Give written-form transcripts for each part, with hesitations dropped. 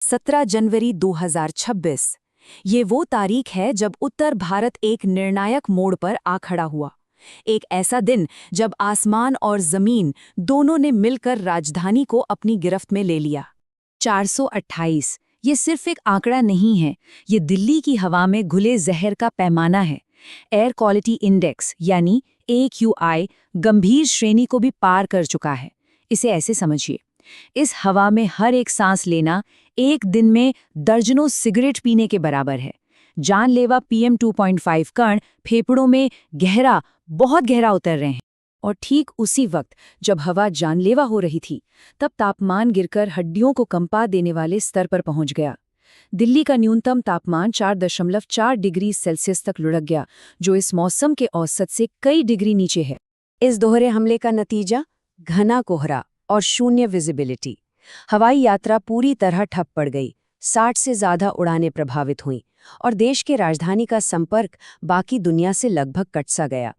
17 जनवरी 2026। ये वो तारीख है जब उत्तर भारत एक निर्णायक मोड़ पर आ खड़ा हुआ। एक ऐसा दिन जब आसमान और जमीन दोनों ने मिलकर राजधानी को अपनी गिरफ्त में ले लिया। 428 ये सिर्फ एक आंकड़ा नहीं है, ये दिल्ली की हवा में घुले जहर का पैमाना है। एयर क्वालिटी इंडेक्स यानी AQI गंभीर श्रेणी को भी पार कर चुका है। इसे ऐसे समझिए, इस हवा में हर एक सांस लेना एक दिन में दर्जनों सिगरेट पीने के बराबर है। जानलेवा PM 2.5 कण फेफड़ों में बहुत गहरा उतर रहे हैं। और ठीक उसी वक्त जब हवा जानलेवा हो रही थी, तब तापमान गिरकर हड्डियों को कंपा देने वाले स्तर पर पहुंच गया। दिल्ली का न्यूनतम तापमान 4.4 डिग्री सेल्सियस तक लुढ़क गया, जो इस मौसम के औसत से कई डिग्री नीचे है। इस दोहरे हमले का नतीजा घना कोहरा और शून्य विजिबिलिटी। हवाई यात्रा पूरी तरह ठप पड़ गई, 60 से ज्यादा उड़ानें प्रभावित हुईं और देश के राजधानी का संपर्क बाकी दुनिया से लगभग कट सा गया।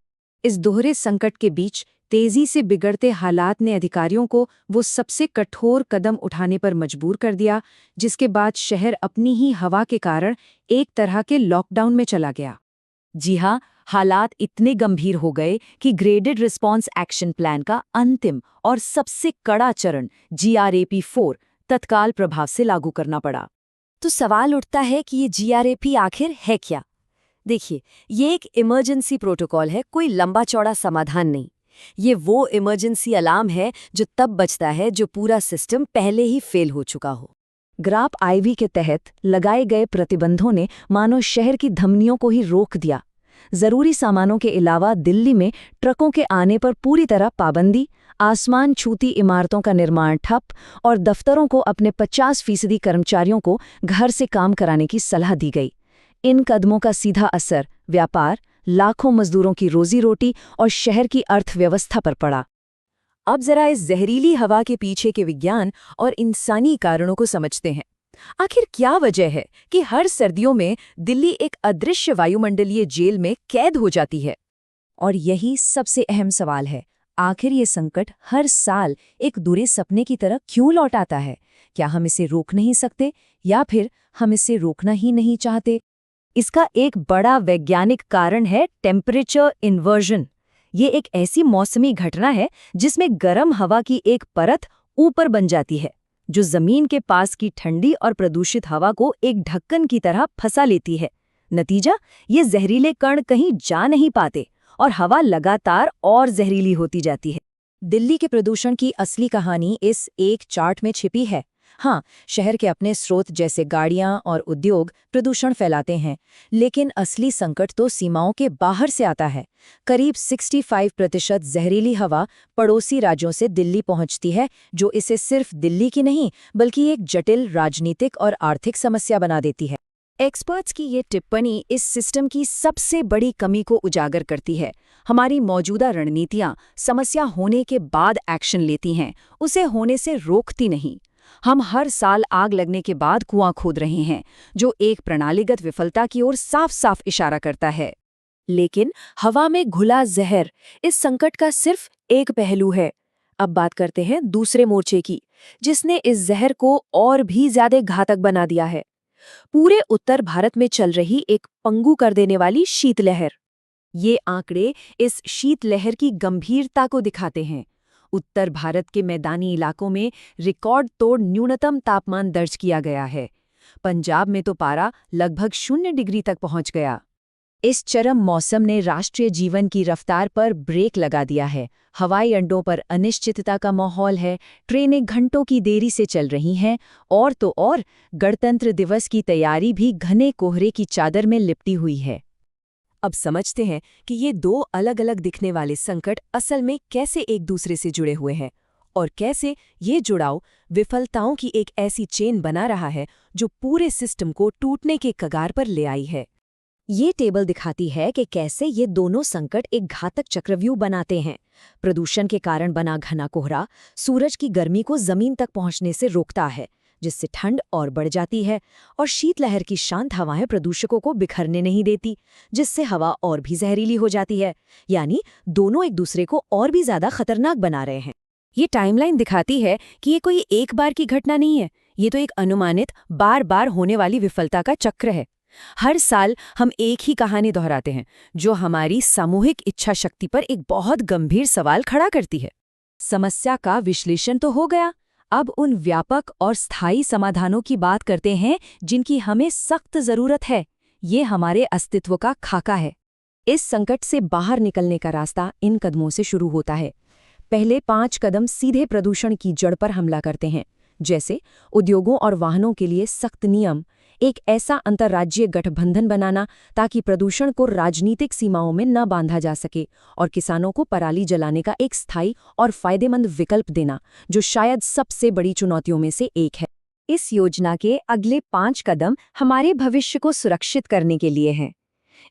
इस दोहरे संकट के बीच तेजी से बिगड़ते हालात ने अधिकारियों को वो सबसे कठोर कदम उठाने पर मजबूर कर दिया, जिसके बाद शहर अपनी ही हवा के कारण एक तरह के लॉकडाउन में चला गया। जी हाँ, हालात इतने गंभीर हो गए कि ग्रेडेड रिस्पॉन्स एक्शन प्लान का अंतिम और सबसे कड़ा चरण GRAP 4 तत्काल प्रभाव से लागू करना पड़ा। तो सवाल उठता है कि ये GRAP आखिर है क्या? देखिए, ये एक इमरजेंसी प्रोटोकॉल है, कोई लंबा चौड़ा समाधान नहीं। ये वो इमरजेंसी अलार्म है जो तब बजता है जो पूरा सिस्टम पहले ही फेल हो चुका हो। ग्राप IV के तहत लगाए गए प्रतिबंधों ने मानो शहर की धमनियों को ही रोक दिया। जरूरी सामानों के अलावा दिल्ली में ट्रकों के आने पर पूरी तरह पाबंदी, आसमान छूती इमारतों का निर्माण ठप और दफ्तरों को अपने 50% कर्मचारियों को घर से काम कराने की सलाह दी गई। इन कदमों का सीधा असर व्यापार, लाखों मजदूरों की रोजी रोटी और शहर की अर्थव्यवस्था पर पड़ा। अब जरा इस जहरीली हवा के पीछे के विज्ञान और इंसानी कारणों को समझते हैं। आखिर क्या वजह है कि हर सर्दियों में दिल्ली एक अदृश्य वायुमंडलीय जेल में कैद हो जाती है? और यही सबसे अहम सवाल है, आखिर ये संकट हर साल एक बुरे सपने की तरह क्यों लौट आता है? क्या हम इसे रोक नहीं सकते, या फिर हम इसे रोकना ही नहीं चाहते? इसका एक बड़ा वैज्ञानिक कारण है टेम्परेचर इन्वर्जन। ये एक ऐसी मौसमी घटना है जिसमें गर्म हवा की एक परत ऊपर बन जाती है, जो जमीन के पास की ठंडी और प्रदूषित हवा को एक ढक्कन की तरह फंसा लेती है। नतीजा, ये जहरीले कण कहीं जा नहीं पाते और हवा लगातार और जहरीली होती जाती है। दिल्ली के प्रदूषण की असली कहानी इस एक चार्ट में छिपी है। हाँ, शहर के अपने स्रोत जैसे गाड़ियां और उद्योग प्रदूषण फैलाते हैं, लेकिन असली संकट तो सीमाओं के बाहर से आता है। करीब 65% जहरीली हवा पड़ोसी राज्यों से दिल्ली पहुंचती है, जो इसे सिर्फ दिल्ली की नहीं बल्कि एक जटिल राजनीतिक और आर्थिक समस्या बना देती है। एक्सपर्ट्स की ये टिप्पणी इस सिस्टम की सबसे बड़ी कमी को उजागर करती है। हमारी मौजूदा रणनीतियां समस्या होने के बाद एक्शन लेती हैं, उसे होने से रोकती नहीं। हम हर साल आग लगने के बाद कुआं खोद रहे हैं, जो एक प्रणालीगत विफलता की ओर साफ साफ इशारा करता है। लेकिन हवा में घुला जहर इस संकट का सिर्फ एक पहलू है। अब बात करते हैं दूसरे मोर्चे की, जिसने इस जहर को और भी ज्यादा घातक बना दिया है। पूरे उत्तर भारत में चल रही एक पंगु कर देने वाली शीतलहर। ये आंकड़े इस शीतलहर की गंभीरता को दिखाते हैं। उत्तर भारत के मैदानी इलाकों में रिकॉर्ड तोड़ न्यूनतम तापमान दर्ज किया गया है। पंजाब में तो पारा लगभग 0 डिग्री तक पहुंच गया। इस चरम मौसम ने राष्ट्रीय जीवन की रफ्तार पर ब्रेक लगा दिया है। हवाई अड्डों पर अनिश्चितता का माहौल है, ट्रेनें घंटों की देरी से चल रही हैं, और तो और गणतंत्र दिवस की तैयारी भी घने कोहरे की चादर में लिपटी हुई है। अब समझते हैं कि ये दो अलग अलग दिखने वाले संकट असल में कैसे एक दूसरे से जुड़े हुए हैं, और कैसे ये जुड़ाव विफलताओं की एक ऐसी चेन बना रहा है जो पूरे सिस्टम को टूटने के कगार पर ले आई है। ये टेबल दिखाती है कि कैसे ये दोनों संकट एक घातक चक्रव्यूह बनाते हैं। प्रदूषण के कारण बना घना कोहरा सूरज की गर्मी को जमीन तक पहुंचने से रोकता है, जिससे ठंड और बढ़ जाती है, और शीतलहर की शांत हवाएं प्रदूषकों को बिखरने नहीं देती, जिससे हवा और भी जहरीली हो जाती है। यानी दोनों एक दूसरे को और भी ज्यादा खतरनाक बना रहे हैं। ये टाइमलाइन दिखाती है कि ये कोई एक बार की घटना नहीं है, ये तो एक अनुमानित बार बार होने वाली विफलता का चक्र है। हर साल हम एक ही कहानी दोहराते हैं, जो हमारी सामूहिक इच्छा शक्ति पर एक बहुत गंभीर सवाल खड़ा करती है। समस्या का विश्लेषण तो हो गया, अब उन व्यापक और स्थायी समाधानों की बात करते हैं जिनकी हमें सख्त जरूरत है। ये हमारे अस्तित्व का खाका है। इस संकट से बाहर निकलने का रास्ता इन कदमों से शुरू होता है। पहले 5 कदम सीधे प्रदूषण की जड़ पर हमला करते हैं, जैसे उद्योगों और वाहनों के लिए सख्त नियम, एक ऐसा अंतर्राज्यीय गठबंधन बनाना ताकि प्रदूषण को राजनीतिक सीमाओं में न बांधा जा सके, और किसानों को पराली जलाने का एक स्थायी और फायदेमंद विकल्प देना, जो शायद सबसे बड़ी चुनौतियों में से एक है। इस योजना के अगले 5 कदम हमारे भविष्य को सुरक्षित करने के लिए हैं।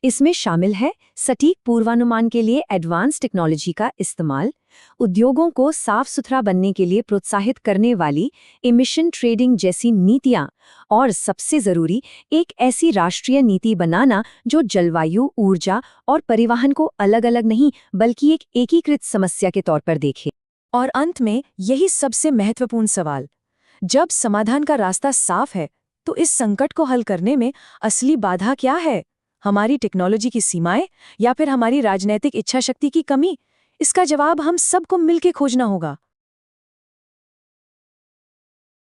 इसमें शामिल है सटीक पूर्वानुमान के लिए एडवांस टेक्नोलॉजी का इस्तेमाल, उद्योगों को साफ सुथरा बनने के लिए प्रोत्साहित करने वाली इमिशन ट्रेडिंग जैसी नीतियां, और सबसे जरूरी एक ऐसी राष्ट्रीय नीति बनाना जो जलवायु, ऊर्जा और परिवहन को अलग अलग नहीं बल्कि एक एकीकृत समस्या के तौर पर देखे। और अंत में यही सबसे महत्वपूर्ण सवाल, जब समाधान का रास्ता साफ है तो इस संकट को हल करने में असली बाधा क्या है? हमारी टेक्नोलॉजी की सीमाएं या फिर हमारी राजनीतिक इच्छा शक्ति की कमी? इसका जवाब हम सबको मिलकर खोजना होगा।